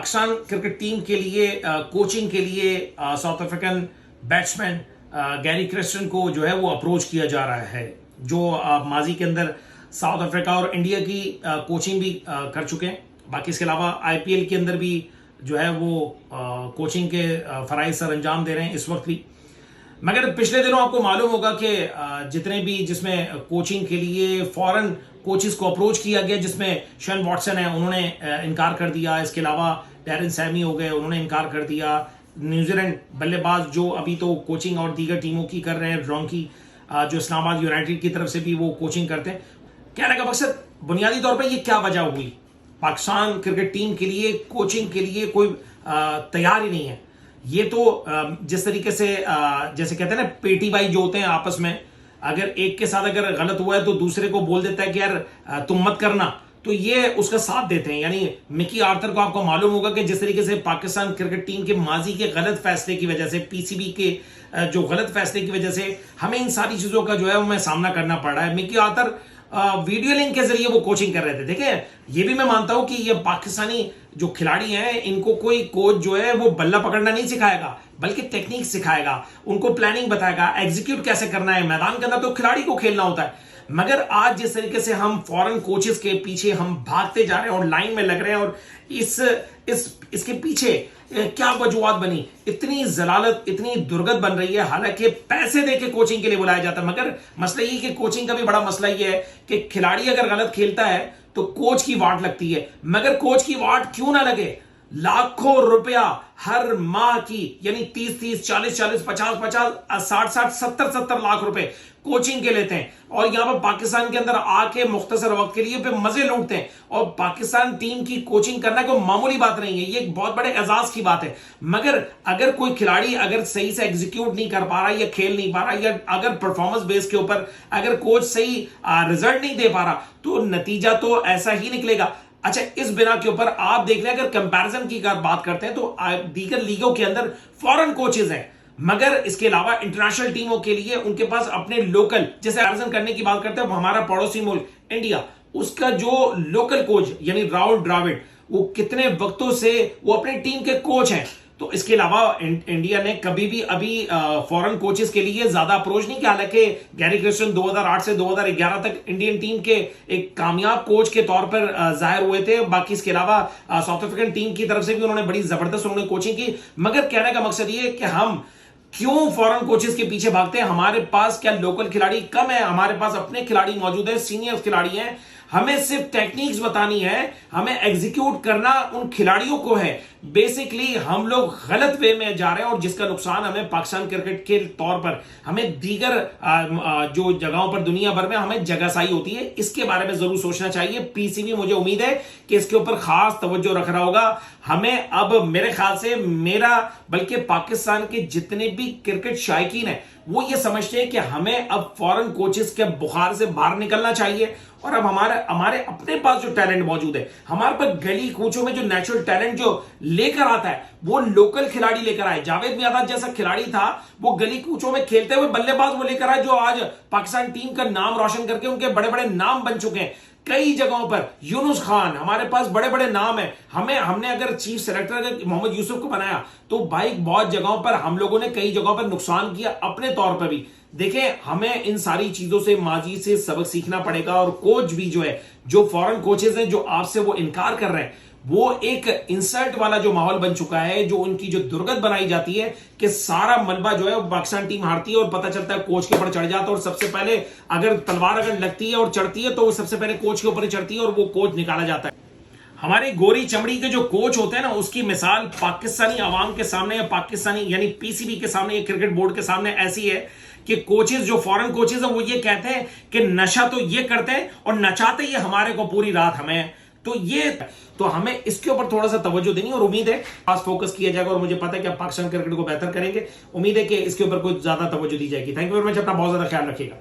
Pakistan cricket team के लिए coaching के लिए south African batsman Gary Kristen को जो है वो अप्रोच किया जा रहा है, जो माजी के अंदर साउथ अफ्रीका और इंडिया की कोचिंग भी कर चुके हैं। बाकी इसके अलावा आईपीएल के अंदर भी जो है वो कोचिंग के फराइज सर अंजाम दे रहे हैं इस वक्त भी। मगर पिछले दिनों आपको मालूम होगा कि जितने भी जिसमें कोचिंग के लिए फॉरेन कोचेस को अप्रोच किया गया, जिसमें शेन वॉटसन है, उन्होंने इनकार कर दिया। इसके अलावा डैरेन सैमी हो गए, उन्होंने इनकार कर दिया। न्यूजीलैंड बल्लेबाज जो अभी तो कोचिंग और दीगर टीमों की कर रहे हैं, रॉन्की जो इस्लामाबाद यूनाइटेड की तरफ से भी वो कोचिंग करते हैं। कहने का मकसद बुनियादी तौर पर ये क्या वजह हुई, पाकिस्तान क्रिकेट टीम के लिए कोचिंग के लिए कोई तैयार ही नहीं है। ये तो जिस तरीके से जैसे कहते हैं ना, पेटी भाई जो होते हैं आपस में, अगर एक के साथ अगर गलत हुआ है तो दूसरे को बोल देता है कि यार तुम मत करना, तो ये उसका साथ देते हैं। यानी मिकी आर्थर को आपको मालूम होगा कि जिस तरीके से पाकिस्तान क्रिकेट टीम के माजी के गलत फैसले की वजह से, पीसीबी के जो गलत फैसले की वजह से हमें इन सारी चीजों का जो है हमें सामना करना पड़ रहा है। मिकी आर्थर वीडियो लिंक के जरिए वो कोचिंग कर रहे थे। देखिए, ये भी मैं मानता हूं कि ये पाकिस्तानी जो खिलाड़ी हैं, इनको कोई कोच जो है वो बल्ला पकड़ना नहीं सिखाएगा, बल्कि टेक्निक सिखाएगा, उनको प्लानिंग बताएगा, एग्जीक्यूट कैसे करना है। मैदान के अंदर तो खिलाड़ी को खेलना होता है। मगर आज जिस तरीके से हम फॉरेन कोचेस के पीछे हम भागते जा रहे हैं और लाइन में लग रहे हैं, और इसके पीछे क्या वजूहत बनी, इतनी जलालत, इतनी दुर्गत बन रही है। हालांकि पैसे देके कोचिंग के लिए बुलाया जाता है, मगर मसला ये कि कोचिंग का भी बड़ा मसला ये है कि खिलाड़ी अगर गलत खेलता है तो कोच की वाट लगती है। मगर कोच की वाट क्यों ना लगे, लाखों रुपया हर माह की, यानी 30-30, 40-40, 50-50, 60-60, 70-70 लाख रुपए कोचिंग के लेते हैं, और यहां पर पाकिस्तान के अंदर आके मुख्तसर वक्त के लिए पे मजे लूटते हैं। और पाकिस्तान टीम की कोचिंग करना कोई मामूली बात नहीं है, ये एक बहुत बड़े एजाज की बात है। मगर अगर कोई खिलाड़ी अगर सही से एग्जीक्यूट नहीं कर पा रहा, या खेल नहीं पा रहा, या अगर परफॉर्मेंस बेस के ऊपर अगर कोच सही रिजल्ट नहीं दे पा रहा, तो नतीजा तो ऐसा ही निकलेगा। अच्छा, इस बिना के ऊपर आप देख लें, अगर कंपैरिजन की बात करते हैं तो दीगर लीगों के अंदर फॉरेन कोचेज हैं, मगर इसके अलावा इंटरनेशनल टीमों के लिए उनके पास अपने लोकल, जैसे कंपैरिजन करने की बात करते हैं, हमारा पड़ोसी मुल्क इंडिया, उसका जो लोकल कोच यानी राहुल द्रविड़, वो कितने वक्तों से वो अपनी टीम के कोच हैं। तो इसके अलावा इंडिया ने कभी भी अभी फॉरेन कोचेस के लिए ज्यादा अप्रोच नहीं किया। हालांकि गैरी क्रिस्टन 2008 से 2011 तक इंडियन टीम के एक कामयाब कोच के तौर पर जाहिर हुए थे। बाकी इसके अलावा साउथ अफ्रीकन टीम की तरफ से भी उन्होंने बड़ी जबरदस्त उन्होंने कोचिंग की। मगर कहने का मकसद ये है कि हम क्यों फॉरेन कोचेस के पीछे भागते हैं? हमारे पास क्या लोकल खिलाड़ी कम है? हमारे पास अपने खिलाड़ी मौजूद है, सीनियर खिलाड़ी हैं। हमें सिर्फ टेक्निक्स बतानी है, हमें एग्जीक्यूट करना उन खिलाड़ियों को है। बेसिकली हम लोग गलत वे में जा रहे हैं, और जिसका नुकसान हमें पाकिस्तान क्रिकेट के तौर पर, हमें दीगर जो जगहों पर दुनिया भर में हमें जगहसाई होती है। इसके बारे में जरूर सोचना चाहिए। पीसीबी मुझे उम्मीद है कि इसके ऊपर खास तवज्जो रख रहा होगा। हमें अब मेरे ख्याल से बल्कि पाकिस्तान के जितने भी क्रिकेट शायकीन है, वो ये समझते हैं कि हमें अब फॉरेन कोचेस के बुखार से बाहर निकलना चाहिए। और अब हमारे अपने पास जो टैलेंट मौजूद है, हमारे पास गली कूचों में जो नेचुरल टैलेंट जो लेकर आता है, वो लोकल खिलाड़ी लेकर आए। जावेद मियांदाद जैसा खिलाड़ी था, वो गली कूचों में खेलते हुए बल्लेबाज वो लेकर आए, जो आज पाकिस्तान टीम का नाम रोशन करके उनके बड़े बड़े नाम बन चुके हैं कई जगहों पर। यूनुस खान, हमारे पास बड़े बड़े नाम है। हमने अगर चीफ सेलेक्टर अगर मोहम्मद यूसुफ को बनाया, तो भाई बहुत जगहों पर हम लोगों ने कई जगहों पर नुकसान किया अपने तौर पर भी। देखें, हमें इन सारी चीजों से, माजी से सबक सीखना पड़ेगा। और कोच भी जो है, जो फॉरेन कोचेज हैं, जो आपसे वो इनकार कर रहे हैं, वो एक इंसल्ट वाला जो माहौल बन चुका है, जो उनकी जो दुर्गत बनाई जाती है कि सारा मलबा जो है वो पाकिस्तान टीम हारती है और पता चलता है कोच के ऊपर चढ़ जाता है। और सबसे पहले अगर तलवार अगर लगती है और चढ़ती है, तो वो सबसे पहले कोच के ऊपर ही चढ़ती है और वो कोच निकाला जाता है। हमारे गोरी चमड़ी के जो कोच होते हैं ना, उसकी मिसाल पाकिस्तानी आवाम के सामने, या पाकिस्तानी यानी पीसीबी के सामने, या क्रिकेट बोर्ड के सामने ऐसी है कि कोचेस, जो फॉरेन कोचेस हैं, वो ये कहते हैं कि नशा तो ये करते हैं और नचाते ये हमारे को पूरी रात हमें। तो हमें इसके ऊपर थोड़ा सा तवज्जो देनी, और उम्मीद है खास फोकस किया जाएगा। और मुझे पता है कि आप पाकिस्तान क्रिकेट को बेहतर करेंगे। उम्मीद है कि इसके ऊपर कुछ ज्यादा तवज्जो दी जाएगी। Thank you very much. अपना बहुत ज्यादा ख्याल रखिएगा।